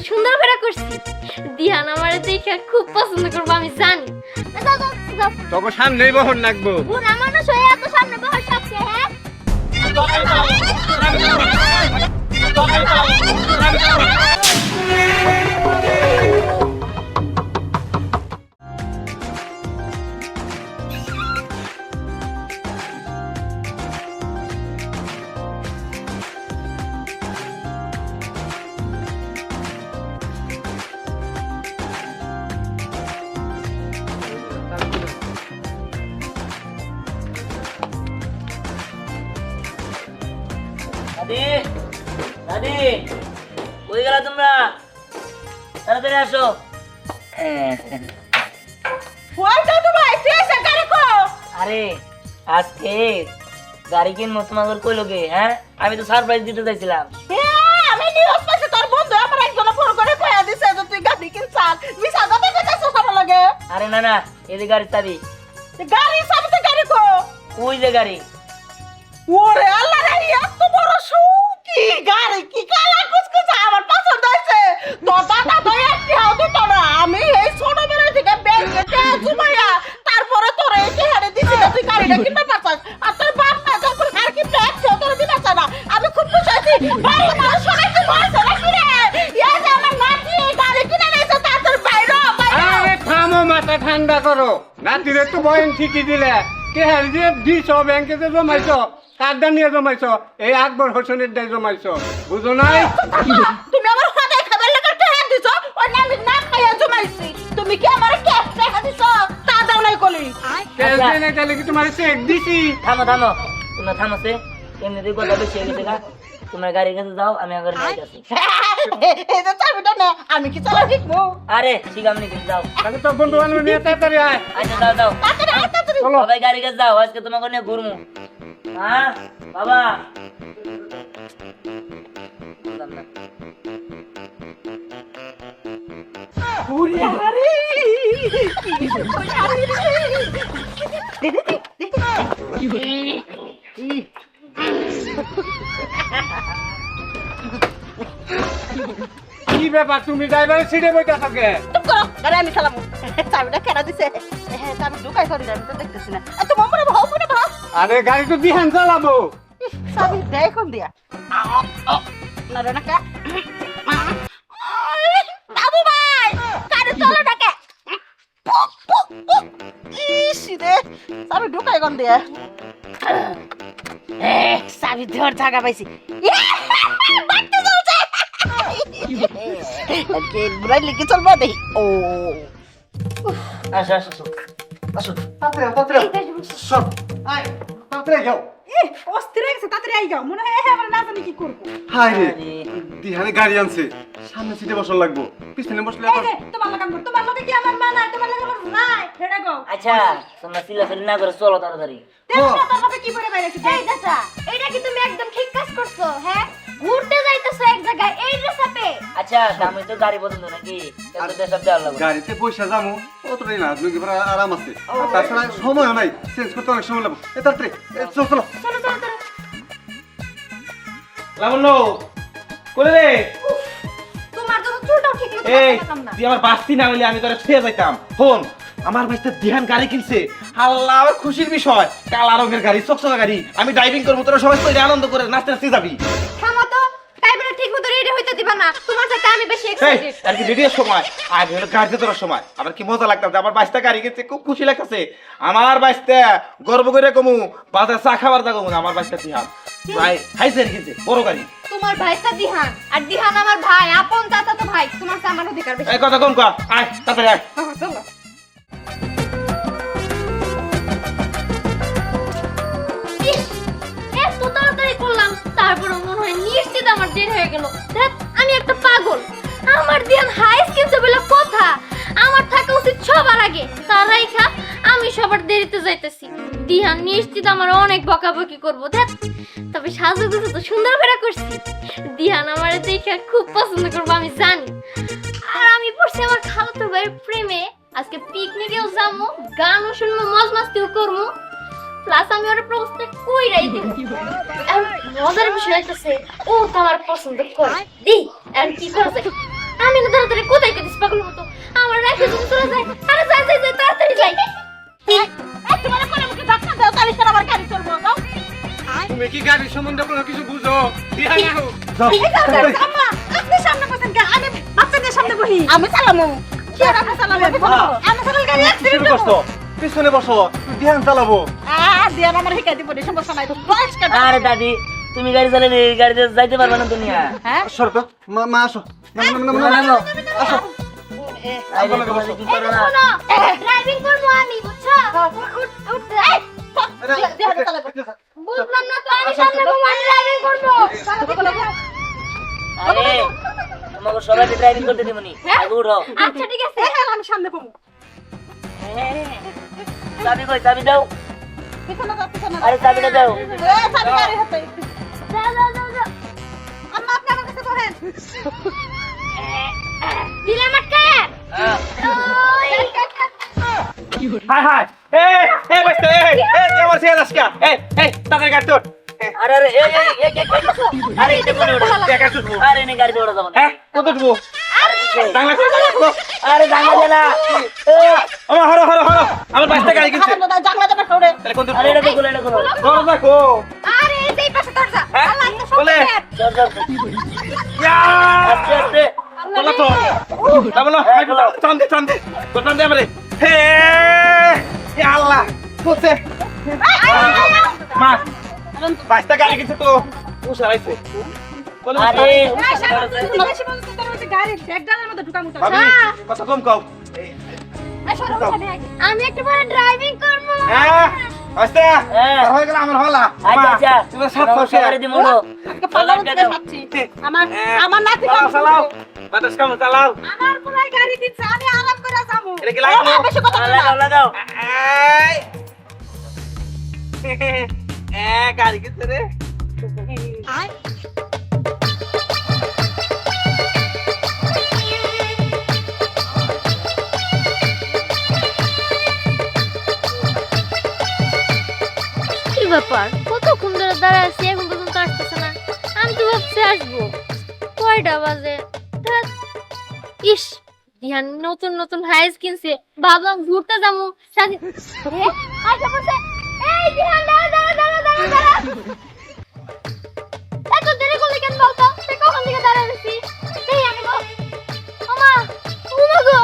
সুন্দর করে করছি দিহান আমারে দেখে খুব পছন্দ করবো আমি জানি। যাও যাও যাও, তোকে সামনেই বহন লাগবো। বুড়া মানুষ হয়ে এত সামনে বহার সাথে হ্যাঁ দাদি দাদি কই গেলা তোমরা? তাড়াতাড়ি আসো। আরে আজকে গাড়ি কিনবো তোমাদের কই লোকে? হ্যাঁ আমি তো সারপ্রাইজ দিতে চাইছিলাম। আমি নিউজ পাইছি তোর বন্ধু আমার একজন ফোন করে কইয়া দিছে যে তুই গাড়ি কিনছাস মিছা কথা কইতাছস আমার লাগে। আরে না না এই যে গাড়ির চাবি। গাড়ি সামনে গাড়ি কো ওই যে গাড়ি। ওরে আল্লাহ রে এত বড় সুকি গাড়ি কি কালা কুচকুচ আমার পছন্দ হইছে। তো দাদা তো একটি হাও দিত না আমি এই ছোট বেলা থেকে ব্যাংকে টাকা জমাইয়া তারপরে তোর এই টাকাটা দিছি না তুই গাড়িটা কিনতে পারছস। আর তোর বাপ না যখন আর কি ব্যাগ ছিল তোর দিতে চায় না আমি খুব খুশি হইছি। বাড়ি মানুষ সবাই কি বলছে নাকি রে এই যে আমার নাতি এই গাড়ি কিনে নিয়েছে তার তোর বাইরে আরে থামো, মাথা ঠান্ডা করো। নাতিরে তো বয়ন ঠিকই দিলে। কে হারি যে দিছ ব্যাংকে যে জমাইছো, কার্ডটা নিয়ে জমাইছো, এই আকবর হোসেনের দায় জমাইছো, বুঝো নাই? তুমি আমার হাতে খাবার লাগা টাকা দিছো ওই নামি না খাইয়া জমাইছি। তুমি কি আমার ক্যাশ টাকা দিছো তা দাও নাই কলি। ক্যাশ দেনে গেলে কি তোমার চেক দিছি? থামো থামো তোমরা থামোছে এমনিতেই কথা বেশি হয়ে গেছে গা। তোমরা গাড়ির কাছে যাও আমি আগে নিয়ে যাচ্ছি। এই যে চাবিটা না আমি কি চালা শিখবো? আরে ঠিক আপনি কিন্তু যাও। তাহলে তো বন্ধু বান্ধব নিয়ে তাড়াতাড়ি আয়। আচ্ছা যাও যাও তাড়াতাড়ি চলো। সবাই গাড়ির কাছে যাও আজকে তোমাকে নিয়ে ঘুরবো। হ্যাঁ বাবা বুঝলাম না। ওরে আরে কি ব্যাপার, তুমি ড্রাইভারের সিটে বইটা থাকে? চুপ করো গাড়ি আমি চালাবো। চাবিটা কেনা দিছে হ্যাঁ চাবি ঢুকাই করি আমি তো দেখতেছি না। এত মামুরে ভাও মনে ভাও আরে গাড়ি তো দিহান চালাবো। চাবি দেয় কোন দিয়া না রে না কে বাবু ভাই গাড়ি চলে না কে ইস রে চাবি ঢুকাই কোন দিয়া চাবি দেওয়ার জায়গা পাইছি। বাড়তে চলছে আজকে বুড়াই লিখে চলবো দেখি। ও আসো আসো আসো আসো। সব আয়, তাড়াতাড়ি যাও। অস্থির হয়ে গেছে তাড়াতাড়ি আই যাও মনে হয় আমার না জানি কি করবো। হাই রে, আরে, দিহানে গাড়ি আনছে, সামনে সিটে বসার লাগবো, পিছনে বসলে আবার তোমার লাগাম তোমার লগে কি আমার মা নাই তোমার লগে আমার নাই হেডা গো আচ্ছা তোমরা চিল্লাচিল্লি না করে চলো তাড়াতাড়ি। দেখো না তোর লগে কি করে বাইরেছি। এই চাচা এইটা কি তুমি একদম ঠিক কাজ করছো? হ্যাঁ ঘুরতে যাইতেছো এক জায়গায় এই ড্রেসআপে? আচ্ছা আমি তো গাড়ি পছন্দ নাকি সব দেওয়ার লাগবে। গাড়িতে পয়সা যাবো অতটাই না, দুই এবার আরাম আছে, আর তাছাড়া সময় নাই, চেঞ্জ করতে অনেক সময় লাগবে। তাড়াতাড়ি চলো চলো। চলো চলো চলো। লাবণ্য কোলে রে? তোমার তো চুলটাও ঠিক মতো এই কাটতাম না। তুই আমার বাস্তি না হইলে আমি তোরে ছুঁয়ে যাইতাম। ফোন আমার ভাইটা দিহান গাড়ি কিনছে, আল্লাহ আমার খুশির বিষয়। কালা রঙের গাড়ি, চকচকা গাড়ি, আমি ড্রাইভিং করবো, তোরা সবাই কইরে আনন্দ করে নাচতে নাচতে যাবি। থামো তো, ড্রাইভার ঠিক মতো রেডি হইতে দিবা না। তোমার সাথে আমি বেশি এই এক্সাইটেড। আর কি রেডিওর সময় আগে হলো গাড়িতে তোরার সময় আমার কি মজা লাগতাম যে আমার বাইশটা গাড়ি কিনছে, খুব খুশি লাগতেছে। আমার বাইশটা গর্ব করে কমু বাজার চা খাবার দা কমু আমার বাইশটা দিহান ভাই হাইসের কিনছে বড় গাড়ি। তোমার ভাইটা দিহান আর দিহান আমার ভাই, আপন চাচা তো ভাই। তোমার সাথে আমার অধিকার বেশি। এই কথা কম কর, আয় তাড়াতাড়ি আয়। চলো। ইস, এত তাড়াতাড়ি করলাম, তারপরে মনে হয় নিশ্চিত আমার দেরি হয়ে গেল। ধ্যাৎ, আমি একটা পাগল। আমার দিহান হাই কিনছে বলে কথা, আমার থাকা উচিত সবার আগে। তারাই খা আমি সবার দেরিতে যাইতেছি। দিহান নিশ্চিত আমার অনেক বকাবকি করবো। ধ্যাৎ, তবে সাজুগুজু তো সুন্দর করে করছি। দিহান আমার দেখে খুব পছন্দ করবো আমি জানি। আর আমি পড়ছি আমার খালাতো ভাইয়ের প্রেমে। আজকে পিকনিকেও যাবো, গানও শুনবো, মজ মাস্তিও করবো। প্লাস আমি ওর প্রপোজটা কইরাই দিব। এখন মজার বিষয় হইতাছে ও তো আমার পছন্দ করে। দি, আর কি করছে? আমি না তাড়াতাড়ি কোথায় গেছিস পাগল মতো আমার রেখে যদি চলে যায় আরে যাই যাই যাই তাড়াতাড়ি যাই তোমার কোলে মুখে ধাক্কা দাও তাহলে সেটা আমার গাড়ি চলবো দাও তুমি কি গাড়ির সম্বন্ধে কোনো কিছু বুঝো বিহান নাও আম্মা আপনি সামনে বসেন কে আমি বাচ্চাদের সামনে বহি আমি চালামু কি আর আমি চালাবো আমি চালাল গাড়ি অ্যাক্সিডেন্ট করব পিছনে বসো ধ্যান চালাবো দিয়ান আমার হিকাই দিব সমস্যা নাই তো বয়স কেন আরে দাদি তুমি গাড়ি চালালে এই গাড়িতে যাইতে পারবে না দুনিয়া হ্যাঁ সর তো মা আসো আসো আরে তোমার কি করো না শোনো ড্রাইভিং করবো আমি বুঝছো উঠ এই বুঝলাম না তো আমি সামনে ঘুমাই ড্রাইভিং করবো আরে তোমাকে সবাইকে ড্রাইভিং করতে দিবনি আগে উঠো আচ্ছা ঠিক আছে আমি সামনে বমু চাবি কই চাবি দাও পিছনে যাও পিছনে আরে চাবিটা দাও চাবি গাড়ি হাতে যাও যাও যাও যাও আম্মা আপনি আমার কাছে বসেন দিলাম আটকায় হাই হাই এই বাইস্তা এই আমার ছেলে আজকে এই তাদের গাড়ি তোর আরে আরে এই আরে এটা কোন ওটা দেখা শুনবো আরে নে গাড়ি ওড়া যাবে না কত দেবো বাংলা আরে জানা জানা আমার হরো হরো হরো আমার বাইস্তা গাড়ি কিনছে দাদা জানলা দেবে খড়ে তাহলে কোন আরে এটা দেখো এটা দেখো দরজা কো আরে এই পাশে দরজা হ্যাঁ বলে চল চল আস্তে আস্তে বলো তো বলো টান দে আমারে হে ইয়া আল্লাহ কোসে মা বাইস্তা গাড়ি কিনছে তো উসারাইছে বলো আরে গাড়ি ব্যাগডালের মধ্যে ঢুকামু তো ভাবি কত কম কও আমি একটু পরে ড্রাইভিং করবো হ্যাঁ বাইস্তা হ্যাঁ। হয়ে গেল আমার হলা আচ্ছা আচ্ছা তুমি সাত বসে গাড়ি দিমু উঠো পালার মধ্যে পাচ্ছি আমার আমার নাতি চালাও বাতাস কাম চালাও আমার পুরাই গাড়ি দিচ্ছে আমি আরাম করে যাবো এটা কি লাগাবো? বেশি কথা বলো না। লাগাও লাগাও এই গাড়ি কিনছে রে কি ব্যাপার কতক্ষণ ধরে দাঁড়ায় আছি এখন পর্যন্ত আসতেছে না আমি তো ভাবছি আসবো কয়টা বাজে ধ্যাৎ। ইস ধ্যান নতুন নতুন হাইস কিনছে ভাবলাম ঘুরতে যাবো সাথে আচ্ছা বসে এই ধ্যান দাঁড়া দাঁড়া দাঁড়া দাঁড়া দাঁড়া এত দেরি করলে কেন বলতো সে কখন থেকে দাঁড়ায় আছি এই আমি গো ওমা ওমা গো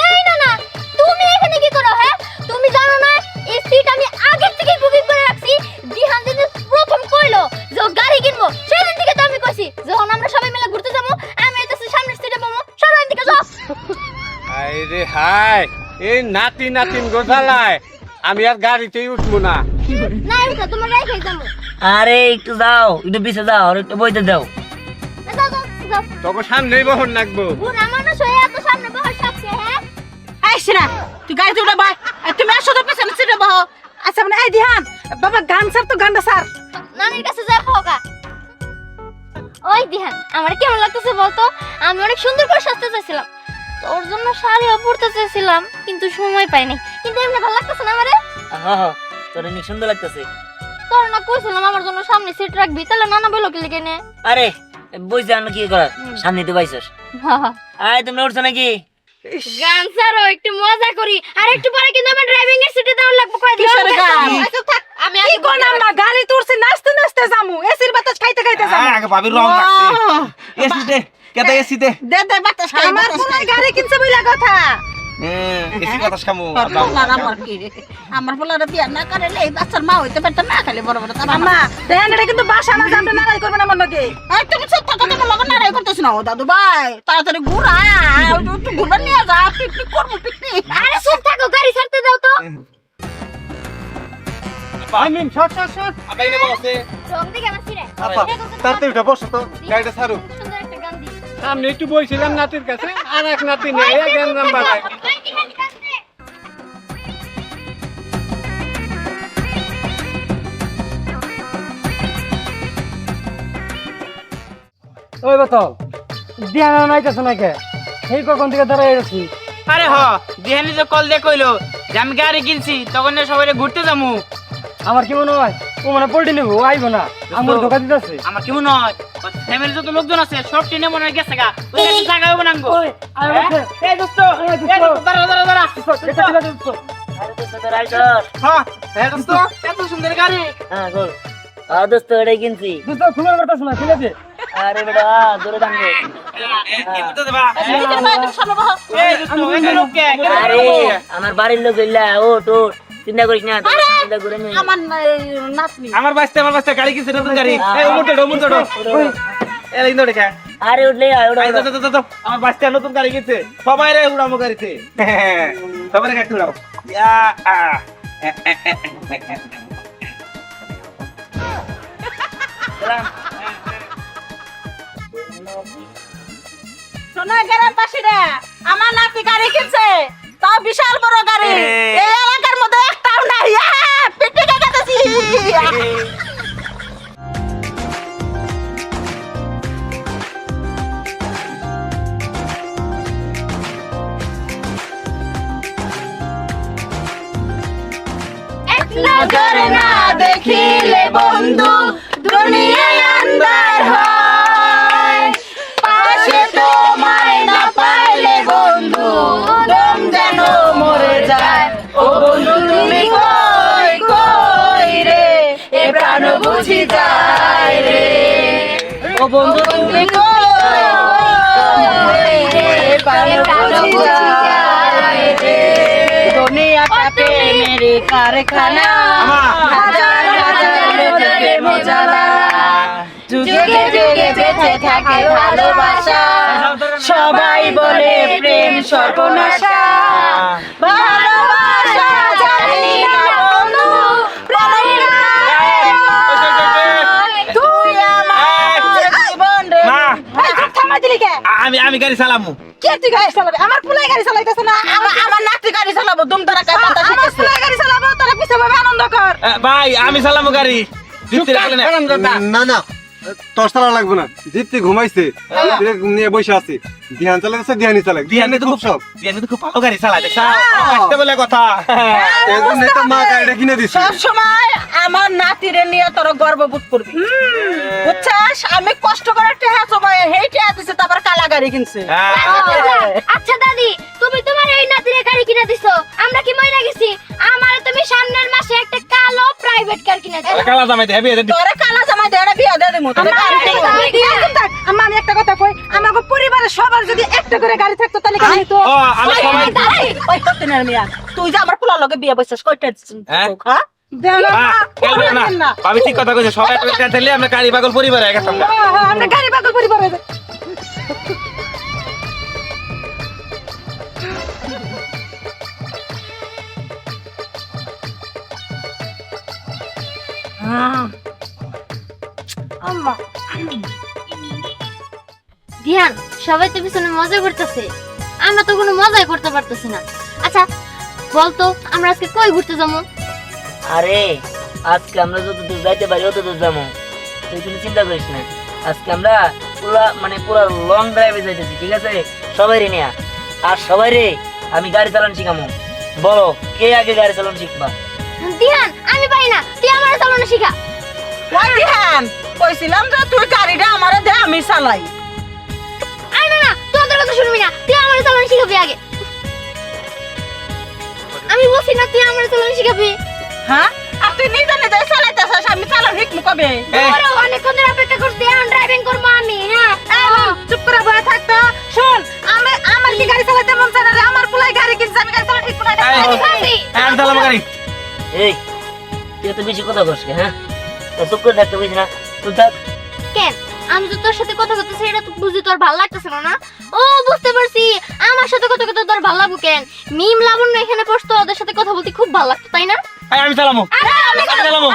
এই না না তুমি এখানে কি করো হ্যাঁ তুমি জানো না এই সিট আমি আগে থেকে বুকিং করে রাখছি দিহান দিন প্রথম কইলো যে ও গাড়ি কিনবো সেদিন থেকে তো আমি কইছি যখন আমরা সবাই মিলে ঘুরতে যাবো আমি এসে সামনের সিটে বমো সবাই দিকে যাও আরে হাই এই নাতিন গোছালায় আমি আর গাড়িতেই উঠবো না না এটা তোমার রেখে যাবো আরে একটু যাও একটু পিছে যাও আর একটু বইতে দাও যাও যাও যাও তোকে সামনেই বহন রাখবো বুড়া মানুষ হয়ে এত সামনে বহার সাথে হ্যাঁ এই সিনা তুই গাড়িতে উঠে বাই তুমি আসো তো পেছনে সিটে বহ আচ্ছা মানে এই ধ্যান বাবা গান স্যার তো গানটা স্যার নানির কাছে যা হোগা ওই দিহান আমার কেমন লাগতেছে বলতো আমি অনেক সুন্দর করে সাজতে চাইছিলাম তোর জন্য শাড়িও পরতে চাইছিলাম কিন্তু সময় পাইনি কিন্তু এমনি ভালো লাগতেছে না আমারে হ্যাঁ তোর অনেক সুন্দর লাগতেছে তোর না কইছিলাম আমার জন্য সামনে সিট রাখবি তাহলে নানা বলো কি লিখে নে আরে বইছে আর কি করার সামনে তো পাইছস আয় তুমি উঠছো নাকি গান ছাড়ো একটু মজা করি আর একটু পরে কিন্তু আমার ড্রাইভিং এর সিটে দাও লাগবে কয় দিন কিসের গান আমি কি করলাম না গাড়ি তুলছি নাচতে নাচতে যামু এসির বাতাস খাইতে খাইতে যামু আগে ভাবির রং লাগছে এসিতে কেটে এসিতে দে দে বাতাস খাই আমার পুরাই গাড়ি কিনছে বইলা কথা এসি বাতাস খামু আমার পোলারে বিয়া না করে এই বাচ্চার মা হইতে পারত না খালি বড় বড় তারা মা দেখেন এটা কিন্তু বাসা না জানতে নারাই করবে না আমার লগে এই তুমি সব কথা তোমার লগে নারাই করতেছ না ও দাদু ভাই তাড়াতাড়ি ঘুরা একটু ঘুরা নিয়ে যা পিকনিক করবো পিকনিক আরে চুপ থাকো গাড়ি ছাড়তে দাও তো আমি শট আবাই নেবো আছে রং দিকে আমার সিটে আপা তাড়াতাড়ি উঠে বসো তো গাড়িটা ছাড়ো সুন্দর একটা গান দি সামনে একটু বইছিলাম নাতির কাছে আর এক নাতি নেই গেঞ্জাম বাজায় ওই বতল দিহানা নাইতেছ না কে এই কখন থেকে দাঁড়াই গেছি আরে হ দিহানি যে কল দিয়ে কইলো যে আমি গাড়ি কিনছি তখন সবাই ঘুরতে যাবো আমার কি মনে হয় ও মানে পোল্ট্রি নেবো আইবো না আমার ধোকা দিতেছে আমার কি মনে হয় ফ্যামিলি যত লোকজন আছে সব ট্রেনে মনে হয় গেছে গা ওই একটা জায়গা হবে না গো এই দোস্ত দাঁড়া দাঁড়া দাঁড়া আরে দোস্ত দাঁড়াই ধর হ্যাঁ দোস্ত এত সুন্দর গাড়ি হ্যাঁ বল দোস্ত এটাই কিনছি দোস্ত খুলে করতেছ না খুলে দে আরে বেটা দূরে দাঁড়াও আরে আমার বাড়ির লোক এলা ও তো চিন্তা করিস না চিন্তা করে নে আমার নাতনি আমার বাচ্চা গাড়ি কিনছে নতুন গাড়ি এই উমুট দড় এই লাইন দড় খা আরে উঠলে ওটা আই তো আমার বাচ্চা নতুন গাড়ি কিনছে সবাই রে উড়ামো গাড়িতে সবাই কাট উড়াও ইয়া শোনা গ্রাম পাশিরা আমার নাতি গাড়ি কিনছে তাও বিশাল বড় গাড়ি এই এলাকার মধ্যে একটাও নাই পিটি কাটাছি এক নজরে না দেখিলে বন্ধু দুনিয়ায় আন্ধার হয় পাশে তোমায় না পাইলে বন্ধু দম যেন মরে যায় ও বন্ধু তুমি কই কই রে এ প্রাণ বুঝি যায় রে ও বন্ধু তুমি কই কই রে এ প্রাণ বুঝি যায় রে দুনিয়াটা প্রেমের কারখানা হাজার হাজার লোকের মজালা যুগে যুগে বেঁচে থাকে ভালোবাসা সবাই বলে প্রেম সর্বনাশা ভালোবাসা জানি না বন্ধু তুই আমার জীবন রে থামা দিলি কে আমি গাড়ি চালামু কে তুই গাড়ি চালাবে আমার পুলাই গাড়ি চালাইতেছ না আমার নাতি গাড়ি চালাবো দুম তারা কাটা শিখেছে পুলাই গাড়ি চালাবো তোরা পিছে ভাবে আনন্দ কর ভাই আমি চালামু গাড়ি দিতে রাখলে না না না তোর চালা লাগবে না জিততে ঘুমাইছে নিয়ে বসে আছে ধ্যান চালাচ্ছে ধ্যানই চালাক ধ্যানে তো খুব সব দিয়ানি তো খুব ভালো গাড়ি চালায় দেখছ আসতে বলে কথা এজন্য তো মা গাড়িটা কিনে দিছে সব সময় আমার নাতিরে নিয়ে তোর গর্ববোধ করবি বুঝছাস আমি কষ্ট করে টেহা সময় হেই টেহা দিছে তারপর কালা গাড়ি কিনছে আচ্ছা দাদি তুমি তোমার এই নাতিরে গাড়ি কিনে দিছো আমরা কি মইরা গেছি আমারে তুমি সামনের মাসে একটা কালো প্রাইভেট কার কিনে দিছো কালা জামাই দে হেবি তোরে কালা জামাই দেড়া বিয়া দে দেমু তোরে গাড়ি আম্মা আমি একটা কথা কই আমাগো পরিবারের সবার যদি একটা করে গাড়ি থাকতো তাহলে গাড়ি তো ও আমি সবাই ওই হতেনার মিয়া তুই যে আমার পোলা লগে বিয়া বসছস কয়টা দিছিস হ্যাঁ না আমি ঠিক কথা কইছি সবাই একটা দিলে আমরা গাড়ি পাগল পরিবার হয়ে গেছাম আমরা গাড়ি পাগল পরিবার হয়ে আম্মা ধ্যান সবাই তো পিছনে মজা করতেছে আমরা তো কোনো মজাই করতে পারতেছি না আচ্ছা বলতো আমরা আজকে কই ঘুরতে যাবো আরে আজকে আমরা যত দূর যাইতে পারি অত দূর যাবো তুই কোনো চিন্তা করিস না আজকে আমরা পুরা লং ড্রাইভে যাইতেছি ঠিক আছে সবাই রে নিয়া আর সবাই রে আমি গাড়ি চালান শিখামো বলো কে আগে গাড়ি চালান শিখবা ধ্যান আমি পারি না তুই আমার চালানো শিখা ওই ধ্যান কইছিলাম যে তুই গাড়িটা আমারে দে আমি চালাই আরে না না তোদের কথা শুনবি না তুই আমার চালানো শিখাবি আগে আমি বলছি না তুই আমার চালানো শিখাবি হ্যাঁ আর তুই নিজে নিজে চালাইতেছিস আমি চালান শিখমু কবে ওরে অনেকক্ষণ ধরে অপেক্ষা করছি এখন ড্রাইভিং করবো আমি হ্যাঁ চুপ করে বসে থাকতো শুন আমার কি গাড়ি চালাতে মন চায় না রে আমার পুলাই গাড়ি কিনছে আমি গাড়ি চালাতে শিখবো না আমি চালাবো গাড়ি এই তুই তো বেশি কথা কস হ্যাঁ তো চুপ করে থাকতে বুঝি না তুই থাক কেন আমি তো তোর সাথে কথা বলতেছি এটা তো বুঝি তোর ভালো লাগতেছে না ও বুঝতে পারছি আমার সাথে কথা কথা তোর ভালো লাগবে কেন মিম লাবণ্য এখানে পড়তো ওদের সাথে কথা বলতে খুব ভালো লাগতো তাই না আমি চালাবো আরে আমি চালাবো চালাবো